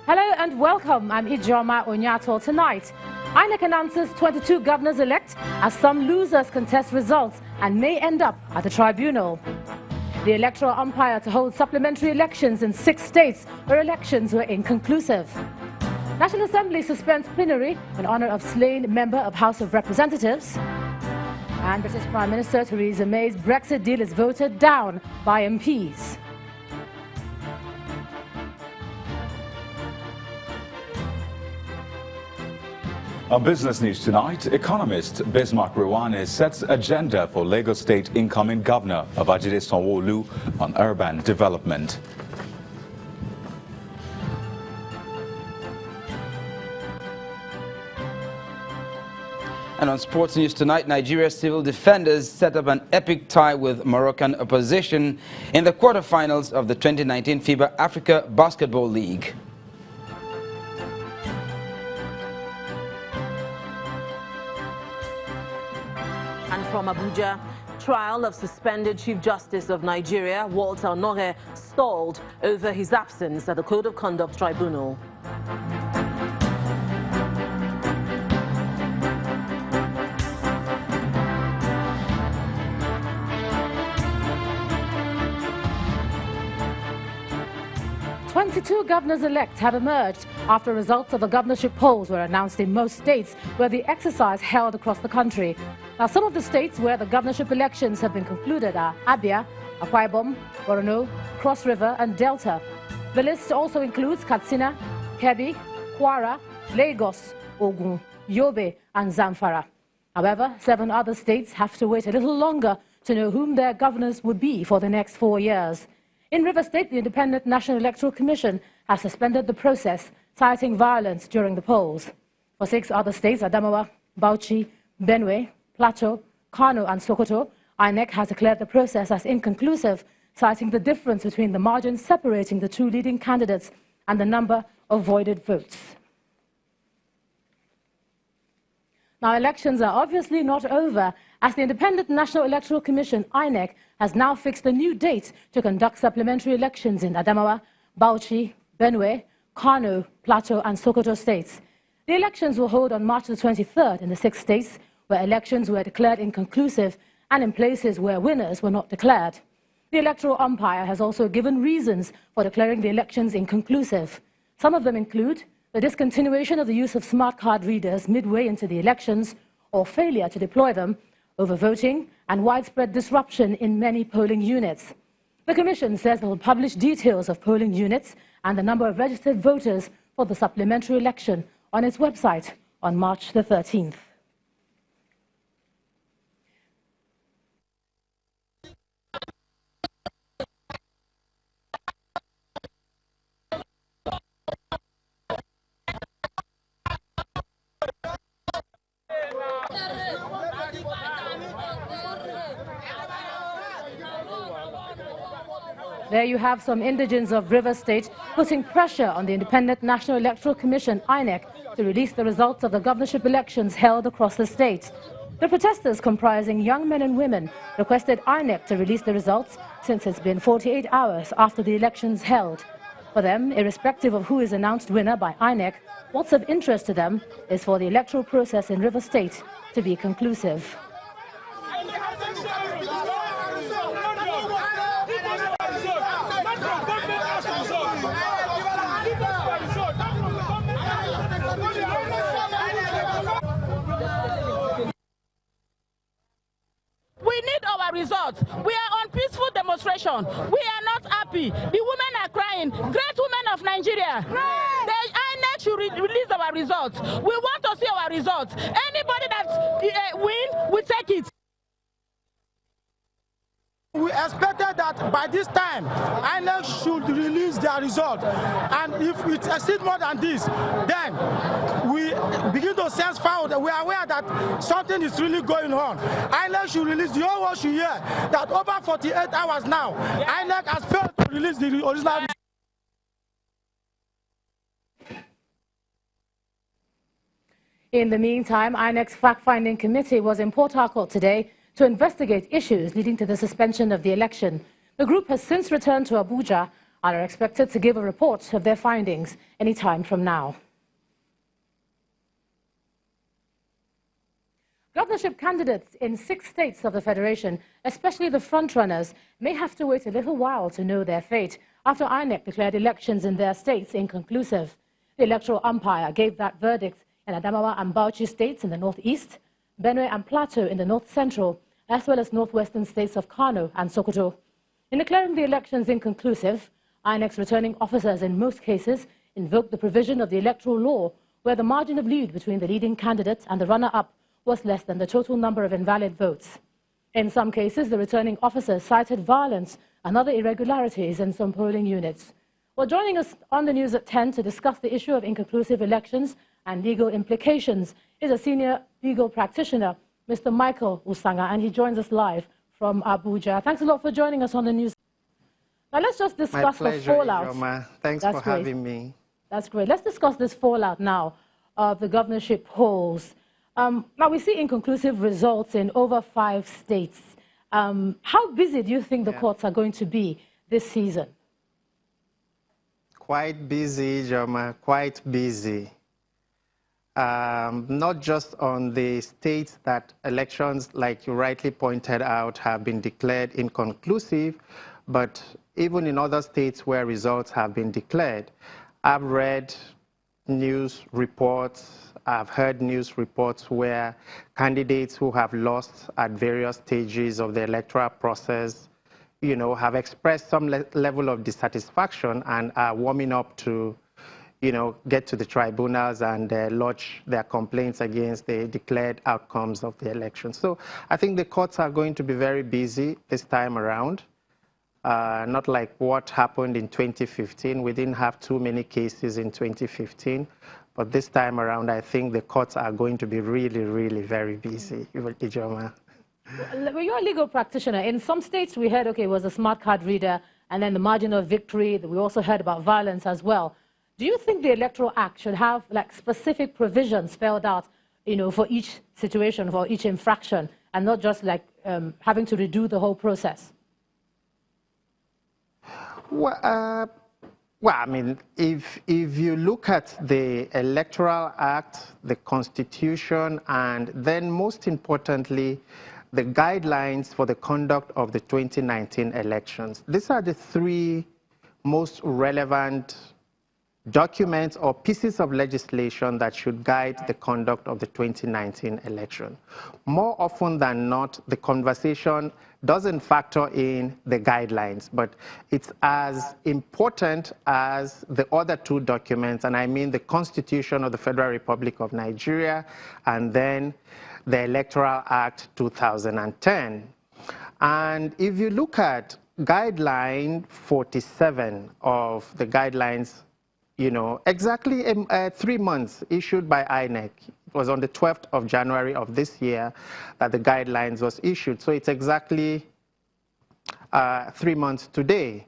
Hello and welcome. I'm Ijoma Onyato. Tonight, INEC announces 22 governors-elect as some losers contest results and may end up at the tribunal. The electoral umpire to hold supplementary elections in 6 states where elections were inconclusive. National Assembly suspends plenary in honor of slain member of House of Representatives. And British Prime Minister Theresa May's Brexit deal is voted down by MPs. On business news tonight, economist Bismarck Rewane sets agenda for Lagos State incoming governor Babajide Sanwo-Olu on urban development. And on sports news tonight, Nigeria's civil defenders set up an epic tie with Moroccan opposition in the quarterfinals of the 2019 FIBA Africa Basketball League. And from Abuja, trial of suspended Chief Justice of Nigeria, Walter Onohe, stalled over his absence at the Code of Conduct Tribunal. Two governors-elect have emerged after results of the governorship polls were announced in most states where the exercise held across the country. Now, some of the states where the governorship elections have been concluded are Abia, Akwa Ibom, Borno, Cross River and Delta. The list also includes Katsina, Kebbi, Kwara, Lagos, Ogun, Yobe and Zamfara. However, 7 other states have to wait a little longer to know whom their governors would be for the next 4 years. In River State, the Independent National Electoral Commission has suspended the process, citing violence during the polls. For 6 other states, Adamawa, Bauchi, Benue, Plateau, Kano and Sokoto, INEC has declared the process as inconclusive, citing the difference between the margins separating the 2 leading candidates and the number of voided votes. Now, elections are obviously not over, as the Independent National Electoral Commission, INEC, has now fixed a new date to conduct supplementary elections in Adamawa, Bauchi, Benue, Kano, Plateau and Sokoto states. The elections will hold on March the 23rd in the 6 states where elections were declared inconclusive and in places where winners were not declared. The electoral umpire has also given reasons for declaring the elections inconclusive. Some of them include the discontinuation of the use of smart card readers midway into the elections or failure to deploy them, overvoting and widespread disruption in many polling units. The Commission says it will publish details of polling units and the number of registered voters for the supplementary election on its website on March the 13th. There you have some indigents of River State putting pressure on the Independent National Electoral Commission, INEC, to release the results of the governorship elections held across the state. The protesters, comprising young men and women, requested INEC to release the results since it's been 48 hours after the elections held. For them, irrespective of who is announced winner by INEC, what's of interest to them is for the electoral process in River State to be conclusive. We need our results. We are on peaceful demonstration. We are not happy. The women are crying. Great women of Nigeria. The INEC should release our results. We want to see our results. Anybody that win, we take it. We expected that by this time, INEC should release their result. And if it exceeds more than this, then we begin to sense foul that we are aware that something is really going on. INEC should release, the whole world should hear that over 48 hours now, INEC has failed to release the original result. In the meantime, INEC's fact-finding committee was in Port Harcourt today to investigate issues leading to the suspension of the election. The group has since returned to Abuja and are expected to give a report of their findings any time from now. Governorship candidates in 6 states of the Federation, especially the frontrunners, may have to wait a little while to know their fate after INEC declared elections in their states inconclusive. The electoral umpire gave that verdict in Adamawa and Bauchi states in the northeast, Benue and Plateau in the north-central, as well as northwestern states of Kano and Sokoto. In declaring the elections inconclusive, INEC's returning officers in most cases invoked the provision of the electoral law where the margin of lead between the leading candidate and the runner-up was less than the total number of invalid votes. In some cases, the returning officers cited violence and other irregularities in some polling units. Well, joining us on the news at 10 to discuss the issue of inconclusive elections and legal implications is a senior legal practitioner, Mr. Michael Usanga, and he joins us live from Abuja. Thanks a lot for joining us on the news. Now, let's just discuss the fallout. Ijoma. Thanks for having me. That's great. Let's discuss this fallout now of the governorship polls. Now, we see inconclusive results in over 5 states. How busy do you think the courts are going to be this season? Quite busy, Ijoma, quite busy. Not just on the states that elections, like you rightly pointed out, have been declared inconclusive, but even in other states where results have been declared. I've read news reports, I've heard news reports where candidates who have lost at various stages of the electoral process, have expressed some level of dissatisfaction and are warming up to, get to the tribunals and lodge their complaints against the declared outcomes of the election. So I think the courts are going to be very busy this time around. Not like what happened in 2015. We didn't have too many cases in 2015. But this time around, I think the courts are going to be really, really very busy, Ijoma. Well, you're a legal practitioner. In some states, we heard, okay, it was a smart card reader, and then the margin of victory. We also heard about violence as well. Do you think the Electoral Act should have specific provisions spelled out, for each situation, for each infraction, and not just having to redo the whole process? Well, I mean, if you look at the Electoral Act, the Constitution, and then most importantly, the guidelines for the conduct of the 2019 elections, these are the 3 most relevant documents or pieces of legislation that should guide the conduct of the 2019 election. More often than not, the conversation doesn't factor in the guidelines, but it's as important as the other 2 documents, and I mean the Constitution of the Federal Republic of Nigeria and then the Electoral Act 2010. And if you look at guideline 47 of the guidelines, exactly 3 months issued by INEC. It was on the 12th of January of this year that the guidelines was issued. So it's exactly 3 months today.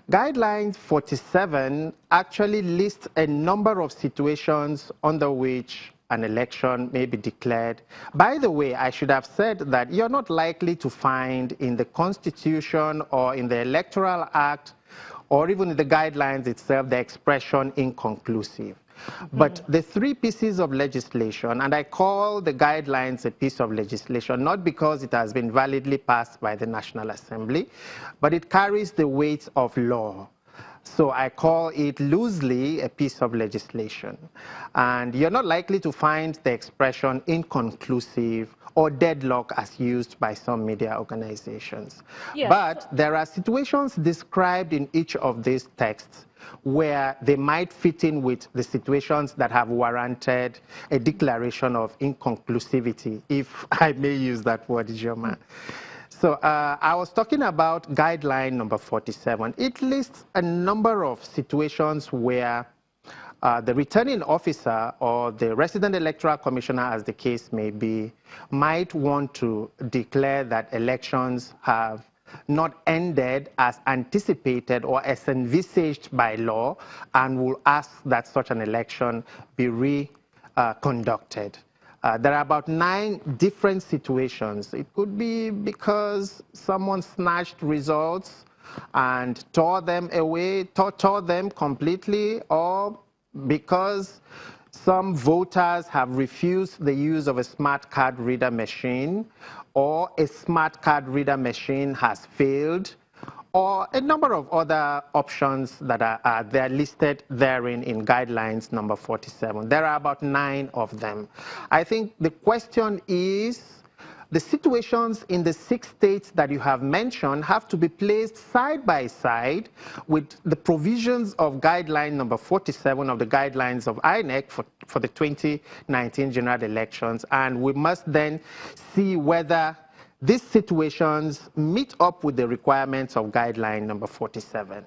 Guidelines 47 actually lists a number of situations under which an election may be declared. By the way, I should have said that you're not likely to find in the Constitution or in the Electoral Act or even in the guidelines itself, the expression inconclusive. But the 3 pieces of legislation, and I call the guidelines a piece of legislation, not because it has been validly passed by the National Assembly, but it carries the weight of law. So I call it loosely a piece of legislation. And you're not likely to find the expression inconclusive or deadlock as used by some media organizations. Yes. But there are situations described in each of these texts where they might fit in with the situations that have warranted a declaration of inconclusivity, if I may use that word, Ijoma. So I was talking about guideline number 47. It lists a number of situations where the returning officer or the resident electoral commissioner, as the case may be, might want to declare that elections have not ended as anticipated or as envisaged by law, and will ask that such an election be reconducted. There are about 9 different situations. It could be because someone snatched results and tore them away, tore them completely, or because some voters have refused the use of a smart card reader machine, or a smart card reader machine has failed, or a number of other options that are there listed therein in guidelines number 47. There are about 9 of them. I think the question is, the situations in the 6 states that you have mentioned have to be placed side by side with the provisions of guideline number 47 of the guidelines of INEC for the 2019 general elections, and we must then see whether these situations meet up with the requirements of guideline number 47.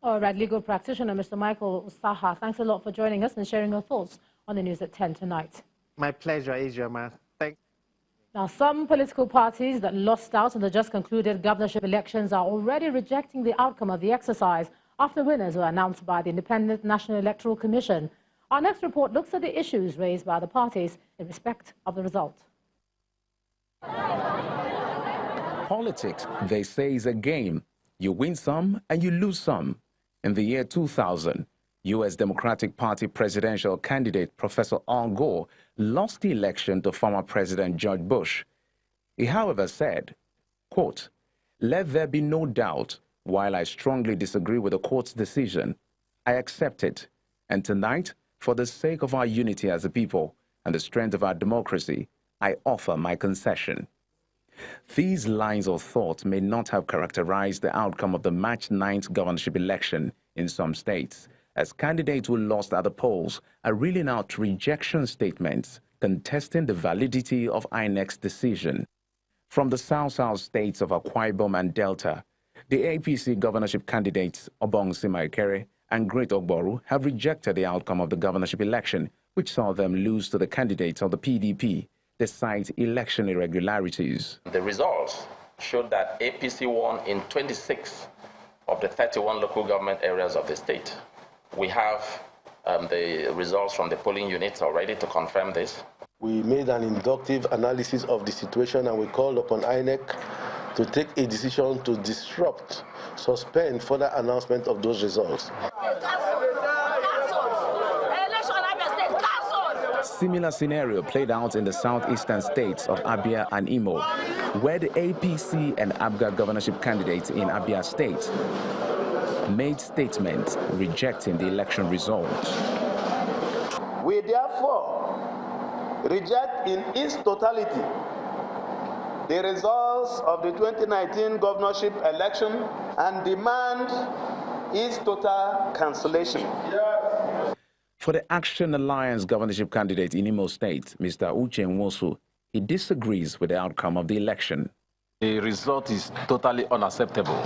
All right, legal practitioner Mr. Michael Saha, thanks a lot for joining us and sharing your thoughts on the news at 10 tonight. My pleasure, Ijoma. Thanks. Now, some political parties that lost out in the just concluded governorship elections are already rejecting the outcome of the exercise after winners were announced by the Independent National Electoral Commission. Our next report looks at the issues raised by the parties in respect of the result. Politics, they say, is a game. You win some and you lose some. In the year 2000, U.S. Democratic Party presidential candidate Professor Al Gore lost the election to former President George Bush. He, however, said, quote, "Let there be no doubt, while I strongly disagree with the court's decision, I accept it. And tonight, for the sake of our unity as a people and the strength of our democracy, I offer my concession." These lines of thought may not have characterized the outcome of the March 9th governorship election in some states, as candidates who lost at the polls are reeling out rejection statements contesting the validity of INEC's decision. From the South states of Akwa Ibom and Delta, the APC governorship candidates Obongsi Maikere and Great Ogboru have rejected the outcome of the governorship election, which saw them lose to the candidates of the PDP. They cite election irregularities. The results showed that APC won in 26 of the 31 local government areas of the state. We have the results from the polling units already to confirm this. We made an inductive analysis of the situation and we called upon INEC to take a decision to disrupt, suspend further announcement of those results. Similar scenario played out in the southeastern states of Abia and Imo, where the APC and ABGA governorship candidates in Abia State made statements rejecting the election results. We therefore reject in its totality the results of the 2019 governorship election and demand its total cancellation. For the Action Alliance governorship candidate in Imo State, Mr. Uche Nwosu, he disagrees with the outcome of the election. The result is totally unacceptable,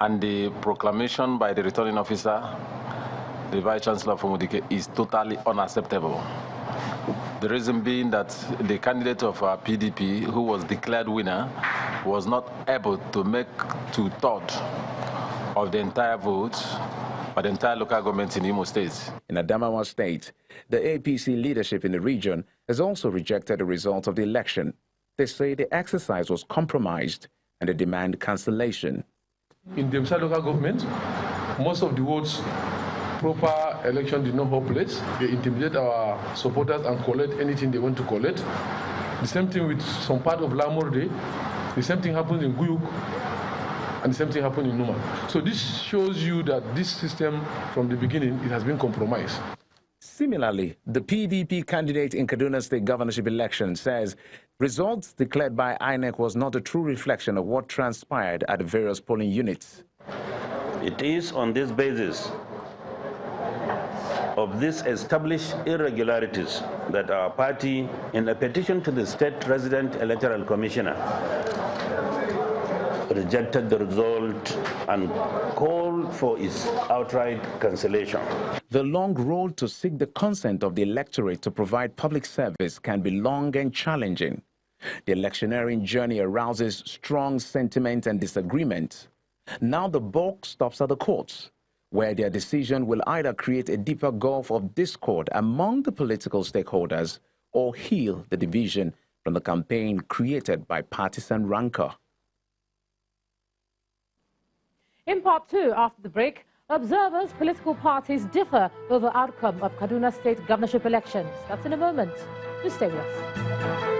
and the proclamation by the returning officer, the Vice Chancellor of Omodike, is totally unacceptable. The reason being that the candidate of PDP, who was declared winner, was not able to make 2/3 of the entire vote by the entire local government in Imo State. In Adamawa State, the APC leadership in the region has also rejected the result of the election. They say the exercise was compromised and they demand cancellation. In the local government, most of the votes, proper election did not hold place. They intimidate our supporters and collect anything they want to collect. The same thing with some part of Lamurde. The same thing happened in Guyuk. And the same thing happened in Numa. So this shows you that this system, from the beginning, it has been compromised. Similarly, the PDP candidate in Kaduna State governorship election says results declared by INEC was not a true reflection of what transpired at the various polling units. It is on this basis of these established irregularities that our party, in a petition to the State Resident Electoral Commissioner, rejected the result and called for its outright cancellation. The long road to seek the consent of the electorate to provide public service can be long and challenging. The electioneering journey arouses strong sentiment and disagreement. Now the buck stops at the courts, where their decision will either create a deeper gulf of discord among the political stakeholders or heal the division from the campaign created by partisan rancor. In part 2, after the break, observers, political parties differ over outcome of Kaduna State governorship elections. That's in a moment. Just stay with us.